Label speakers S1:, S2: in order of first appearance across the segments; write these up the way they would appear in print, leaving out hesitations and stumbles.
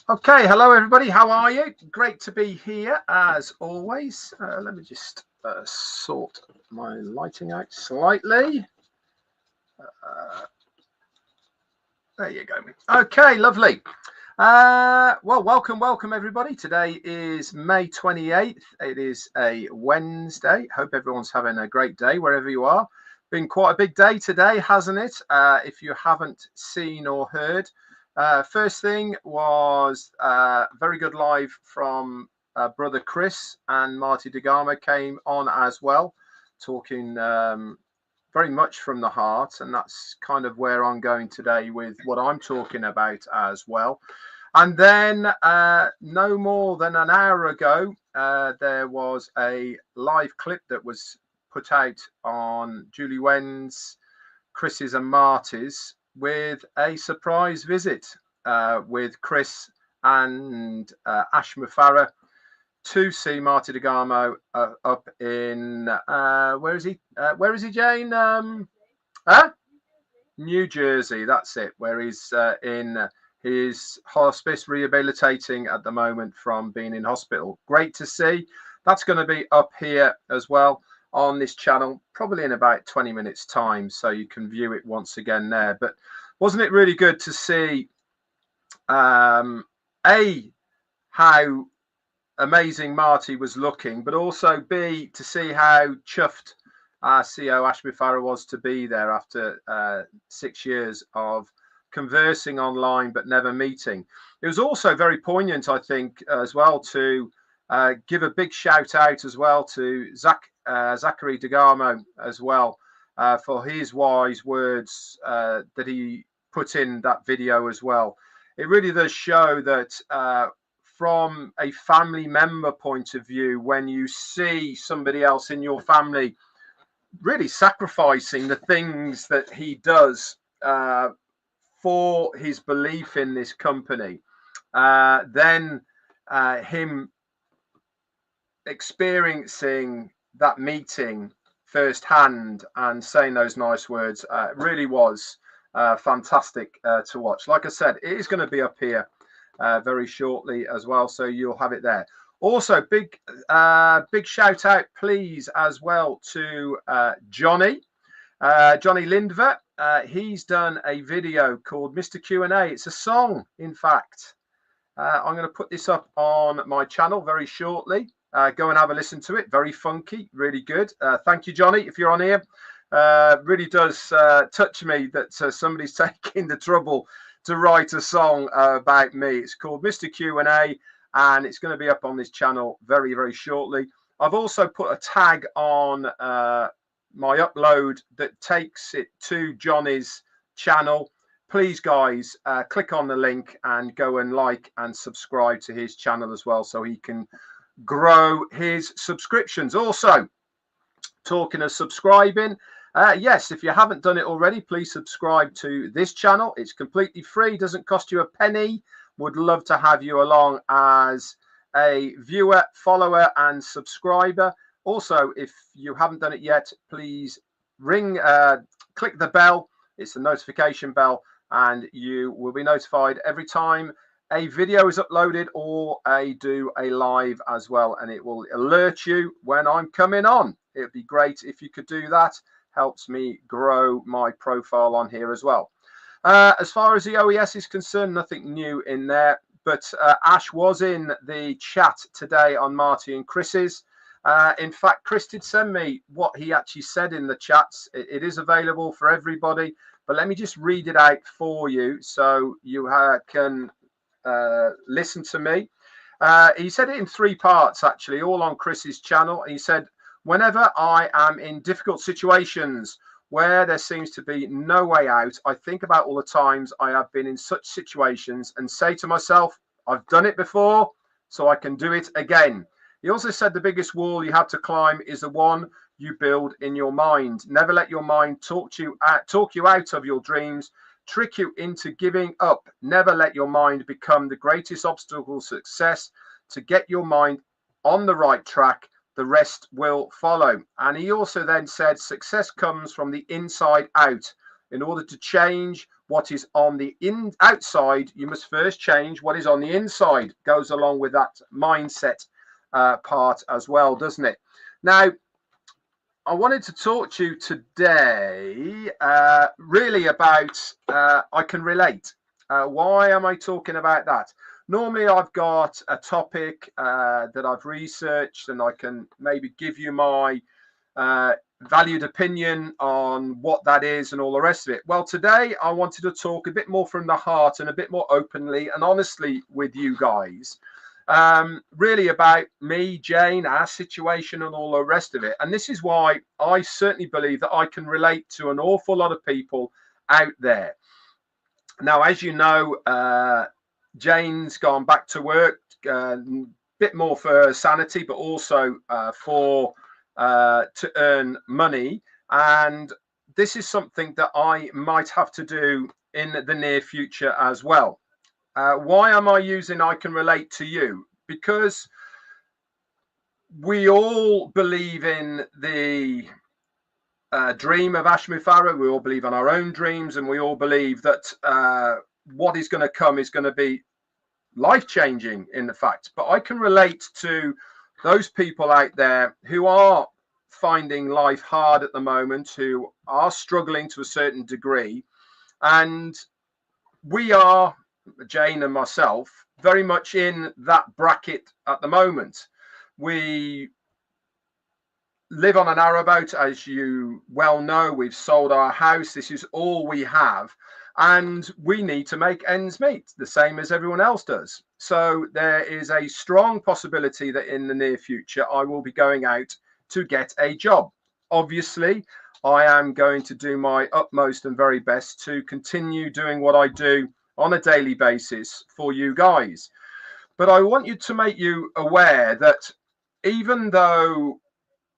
S1: Okay, hello everybody. How are you? Great to be here as always. Let me just sort my lighting out slightly. There you go. Okay, lovely. Well, welcome everybody. Today is May 28th. It is a Wednesday. Hope everyone's having a great day wherever you are. Been quite a big day today, hasn't it? If you haven't seen or heard. First thing was very good live from brother Chris, and Marty DeGarmo came on as well, talking very much from the heart, and that's kind of where I'm going today with what I'm talking about as well. And then no more than an hour ago, there was a live clip that was put out on Julie Wen's, Chris's and Marty's, with a surprise visit with Chris and Ash Mufareh to see Marty DeGarmo up in where is he, Jane? New Jersey, that's it, where he's in his hospice, rehabilitating at the moment from being in hospital. Great to see. That's going to be up here as well on this channel, probably in about 20 minutes time, so you can view it once again there. But wasn't it really good to see how amazing Marty was looking, but also B, to see how chuffed our CEO Ash Mufareh was to be there after 6 years of conversing online but never meeting. It was also very poignant, I think, as well, to give a big shout out as well to Zachary DeGarmo as well for his wise words that he put in that video as well. It really does show that from a family member point of view, when you see somebody else in your family really sacrificing the things that he does for his belief in this company, then him experiencing that meeting firsthand and saying those nice words really was fantastic to watch. Like I said, it is going to be up here very shortly as well, so you'll have it there. Also, big shout out, please, as well to Johnny Lindver. He's done a video called Mr. Q&A. It's a song, in fact. I'm going to put this up on my channel very shortly. Go and have a listen to it. Very funky, really good. Thank you, Johnny, if you're on here. Really does touch me that somebody's taking the trouble to write a song about me. It's called Mr. Q&A, and it's going to be up on this channel very, very shortly. I've also put a tag on my upload that takes it to Johnny's channel. Please, guys, click on the link and go and like and subscribe to his channel as well, so he can grow his subscriptions. Also, talking of subscribing, yes, if you haven't done it already, please subscribe to this channel. It's completely free, doesn't cost you a penny. Would love to have you along as a viewer, follower and subscriber. Also, if you haven't done it yet, please click the bell. It's the notification bell, and you will be notified every time a video is uploaded or I do a live as well, and it will alert you when I'm coming on. It'd be great if you could do that. Helps me grow my profile on here as well. As far as the OES is concerned, nothing new in there, but Ash was in the chat today on Marty and Chris's. In fact, Chris did send me what he actually said in the chats. It is available for everybody, but let me just read it out for you so you can listen to me. He said it in 3 parts, actually, all on Chris's channel. He said, whenever I am in difficult situations where there seems to be no way out, I think about all the times I have been in such situations and say to myself, I've done it before, so I can do it again. He also said the biggest wall you have to climb is the one you build in your mind. Never let your mind talk you out of your dreams, trick you into giving up. Never let your mind become the greatest obstacle to success. To get your mind on the right track, the rest will follow. And he also then said, success comes from the inside out. In order to change what is on the outside, you must first change what is on the inside. Goes along with that mindset part as well, doesn't it? Now, I wanted to talk to you today really about I can relate. Why am I talking about that? Normally I've got a topic that I've researched and I can maybe give you my valued opinion on what that is and all the rest of it. Well, today I wanted to talk a bit more from the heart and a bit more openly and honestly with you guys. Really about me, Jane, our situation and all the rest of it. And this is why I certainly believe that I can relate to an awful lot of people out there. Now, as you know, Jane's gone back to work, a bit more for sanity, but also to earn money. And this is something that I might have to do in the near future as well. Why am I using I can relate to you? Because we all believe in the dream of Ashmufara. We all believe in our own dreams, and we all believe that what is going to come is going to be life-changing in the fact. But I can relate to those people out there who are finding life hard at the moment, who are struggling to a certain degree. And we are, Jane and myself, very much in that bracket at the moment. We live on a narrowboat, as you well know. We've sold our house. This is all we have. And we need to make ends meet, the same as everyone else does. So there is a strong possibility that in the near future, I will be going out to get a job. Obviously, I am going to do my utmost and very best to continue doing what I do on a daily basis for you guys. But I want you to make you aware that even though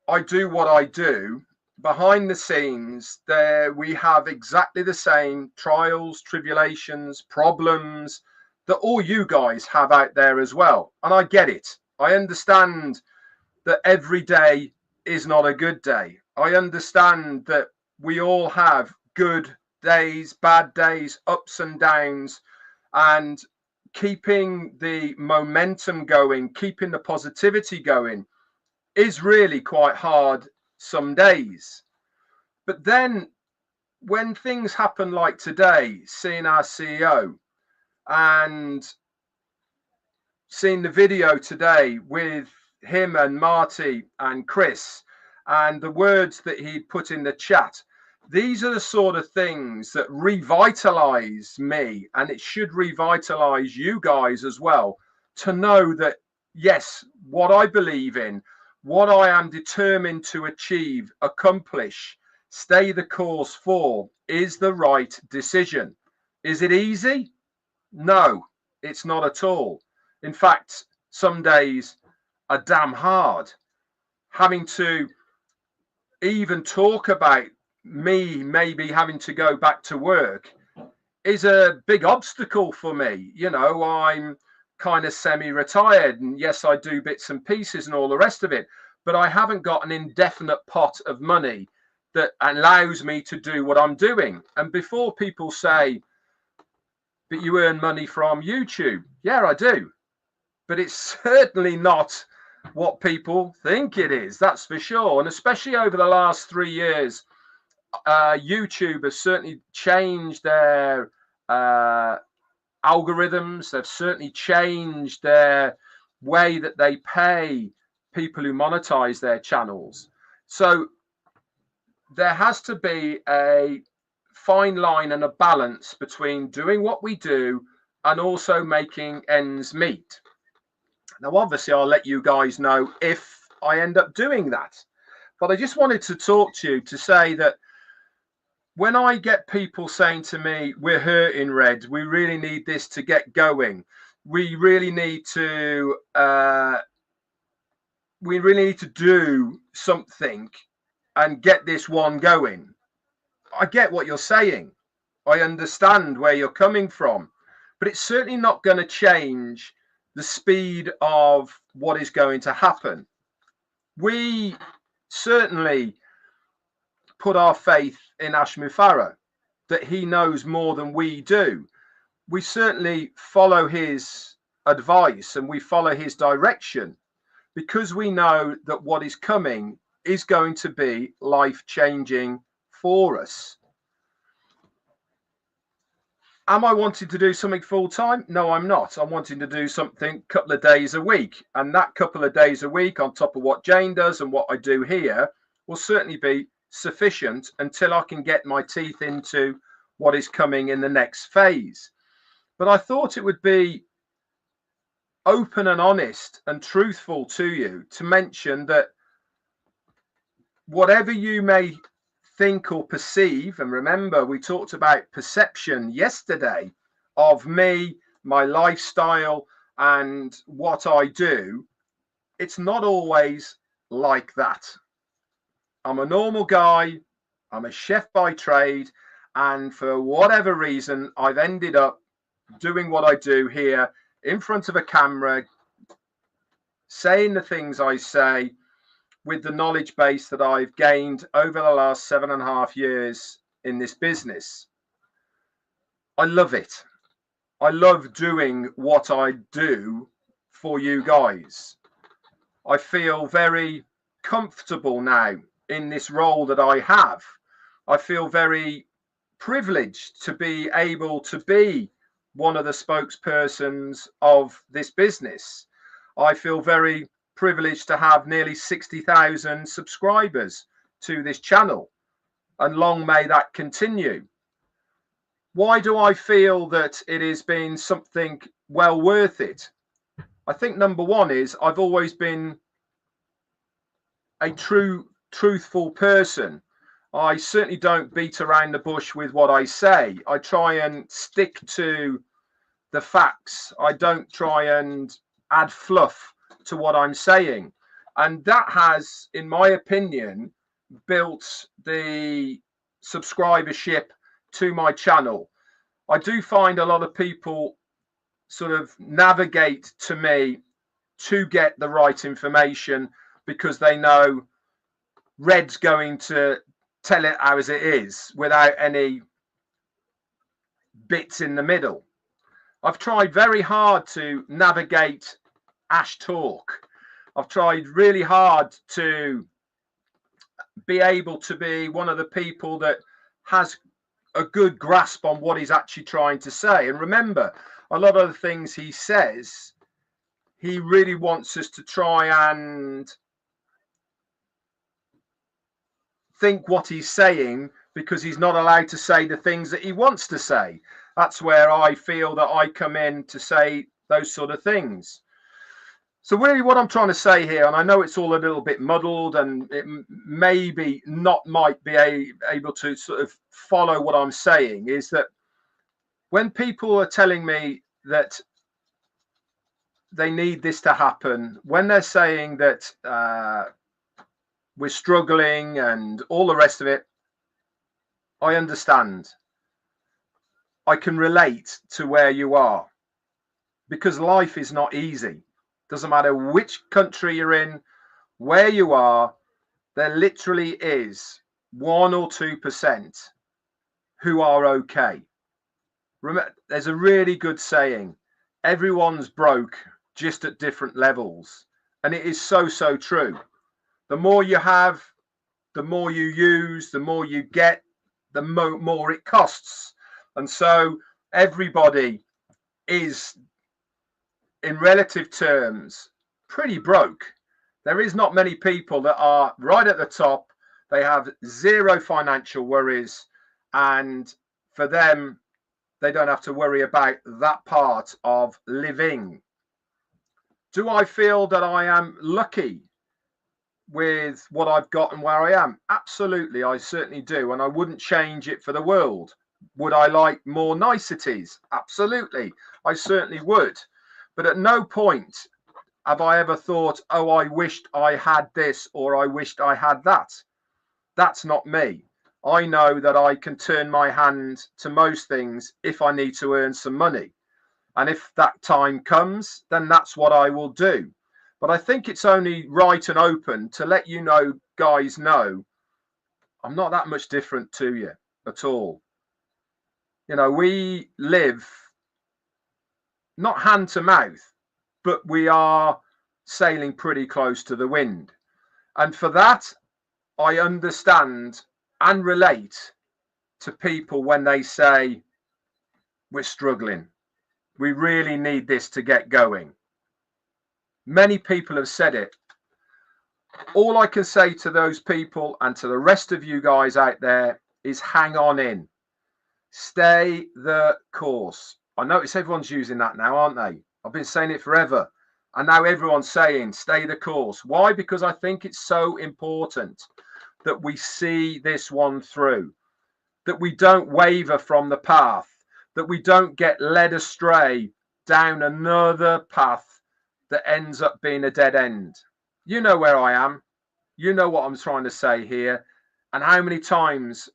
S1: I do what I do, behind the scenes, there we have exactly the same trials, tribulations, problems that all you guys have out there as well. And I get it. I understand that every day is not a good day. I understand that we all have good days, bad days, ups and downs, and keeping the momentum going, keeping the positivity going is really quite hard some days. But then when things happen like today, seeing our CEO and seeing the video today with him and Marty and Chris and the words that he put in the chat, these are the sort of things that revitalize me, and it should revitalize you guys as well, to know that, yes, what I believe in, what I am determined to achieve, accomplish, stay the course for, is the right decision. Is it easy? No, it's not at all. In fact, some days are damn hard. Having to even talk about me maybe having to go back to work is a big obstacle for me. You know, I'm kind of semi-retired, and yes, I do bits and pieces and all the rest of it, but I haven't got an indefinite pot of money that allows me to do what I'm doing. And before people say, but you earn money from YouTube, yeah, I do, but it's certainly not what people think it is, that's for sure. And especially over the last 3 years, YouTube has certainly changed their algorithms. They've certainly changed their way that they pay people who monetize their channels. So there has to be a fine line and a balance between doing what we do and also making ends meet. Now, obviously, I'll let you guys know if I end up doing that. But I just wanted to talk to you to say that when I get people saying to me, we're hurting, Red, we really need this to get going. We really need to do something and get this one going. I get what you're saying. I understand where you're coming from, but it's certainly not going to change the speed of what is going to happen. We certainly put our faith in Ashmufara, that he knows more than we do. We certainly follow his advice and we follow his direction because we know that what is coming is going to be life-changing for us. Am I wanting to do something full-time? No, I'm not. I'm wanting to do something a couple of days a week. And that couple of days a week on top of what Jane does and what I do here will certainly be sufficient until I can get my teeth into what is coming in the next phase. But I thought it would be open and honest and truthful to you to mention that whatever you may think or perceive, and remember we talked about perception yesterday of me, my lifestyle and what I do, it's not always like that. I'm a normal guy, I'm a chef by trade, and for whatever reason I've ended up doing what I do here in front of a camera, saying the things I say with the knowledge base that I've gained over the last 7.5 years in this business. I love it. I love doing what I do for you guys. I feel very comfortable now in this role that I have. I feel very privileged to be able to be one of the spokespersons of this business. I feel very privileged to have nearly 60,000 subscribers to this channel, and long may that continue. Why do I feel that it has been something well worth it? I think number one is I've always been a truthful person. I certainly don't beat around the bush with what I say. I try and stick to the facts. I don't try and add fluff to what I'm saying. And that has, in my opinion, built the subscribership to my channel. I do find a lot of people sort of navigate to me to get the right information because they know Red's going to tell it as it is without any bits in the middle. I've tried very hard to navigate Ash Talk. I've tried really hard to be able to be one of the people that has a good grasp on what he's actually trying to say. And remember, a lot of the things he says, he really wants us to try and think what he's saying because he's not allowed to say the things that he wants to say. That's where I feel that I come in to say those sort of things. So really what I'm trying to say here, and I know it's all a little bit muddled and it maybe not might be able to sort of follow what I'm saying, is that when people are telling me that they need this to happen, when they're saying that we're struggling and all the rest of it, I understand. I can relate to where you are because life is not easy. Doesn't matter which country you're in, where you are, there literally is 1 or 2% who are okay. Remember, there's a really good saying, everyone's broke just at different levels. And it is so, so true. The more you have, the more you use, the more you get, the more it costs. And so everybody is, in relative terms, pretty broke. There is not many people that are right at the top. They have zero financial worries, and for them, they don't have to worry about that part of living. Do I feel that I am lucky with what I've got and where I am? Absolutely, I certainly do, and I wouldn't change it for the world. Would I like more niceties? Absolutely, I certainly would. But at no point have I ever thought, oh, I wished I had this or I wished I had that. That's not me. I know that I can turn my hand to most things if I need to earn some money. And if that time comes, then that's what I will do. But I think it's only right and open to let you guys know, I'm not that much different to you at all. You know, we live not hand to mouth, but we are sailing pretty close to the wind. And for that, I understand and relate to people when they say, we're struggling. We really need this to get going. Many people have said it. All I can say to those people and to the rest of you guys out there is hang on in. Stay the course. I notice everyone's using that now, aren't they? I've been saying it forever. And now everyone's saying stay the course. Why? Because I think it's so important that we see this one through, that we don't waver from the path, that we don't get led astray down another path that ends up being a dead end. You know where I am. You know what I'm trying to say here. And how many times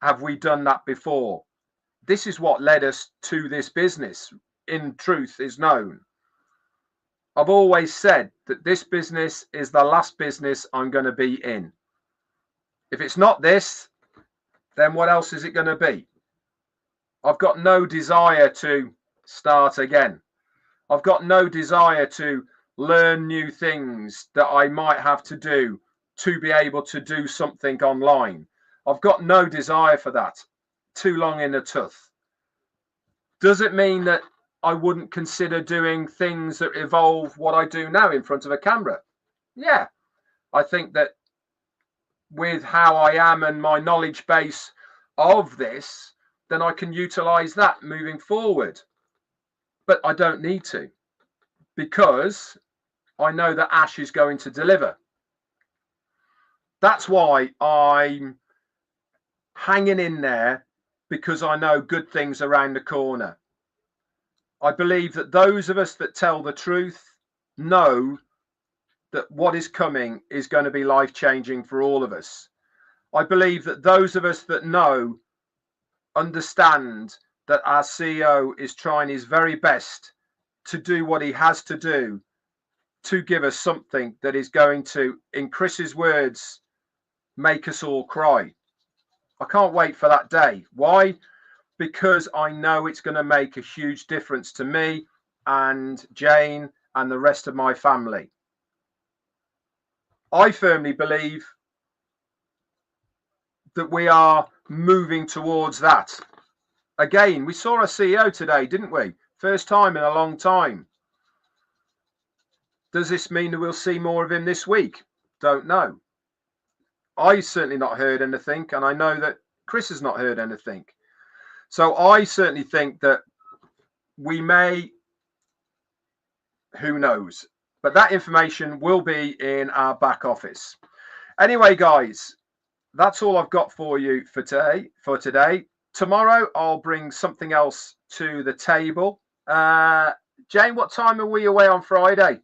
S1: have we done that before? This is what led us to this business. In truth is known. I've always said that this business is the last business I'm going to be in. If it's not this, then what else is it going to be? I've got no desire to start again. I've got no desire to learn new things that I might have to do to be able to do something online. I've got no desire for that. Too long in the tooth. Does it mean that I wouldn't consider doing things that involve what I do now in front of a camera? Yeah, I think that with how I am and my knowledge base of this, then I can utilize that moving forward. But I don't need to, because I know that Ash is going to deliver. That's why I'm hanging in there, because I know good things around the corner. I believe that those of us that tell the truth know that what is coming is going to be life-changing for all of us. I believe that those of us that know understand that our CEO is trying his very best to do what he has to do to give us something that is going to, in Chris's words, make us all cry. I can't wait for that day. Why? Because I know it's going to make a huge difference to me and Jane and the rest of my family. I firmly believe that we are moving towards that. Again, we saw our CEO today, didn't we? First time in a long time. Does this mean that we'll see more of him this week? Don't know. I certainly not heard anything, and I know that Chris has not heard anything. So I certainly think that we may, who knows, but that information will be in our back office. Anyway, guys, that's all I've got for you for today. Tomorrow, I'll bring something else to the table. Jane, what time are we away on Friday?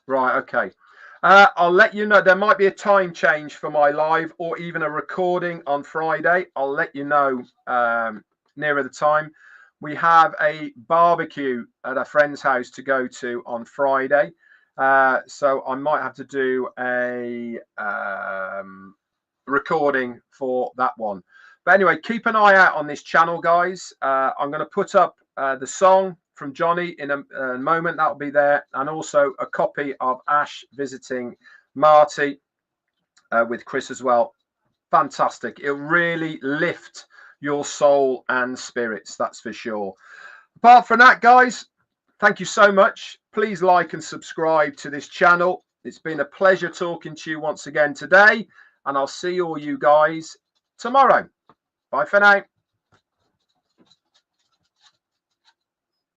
S1: Right, okay. I'll let you know. There might be a time change for my live or even a recording on Friday. I'll let you know nearer the time. We have a barbecue at a friend's house to go to on Friday. So I might have to do a recording for that one. But anyway, keep an eye out on this channel, guys. I'm going to put up the song from Johnny in a moment. That'll be there, and also a copy of Ash visiting Marty with Chris as well. Fantastic. It'll really lift your soul and spirits, that's for sure. Apart from that, guys, thank you so much. Please like and subscribe to this channel. It's been a pleasure talking to you once again today, and I'll see all you guys tomorrow. Bye for now.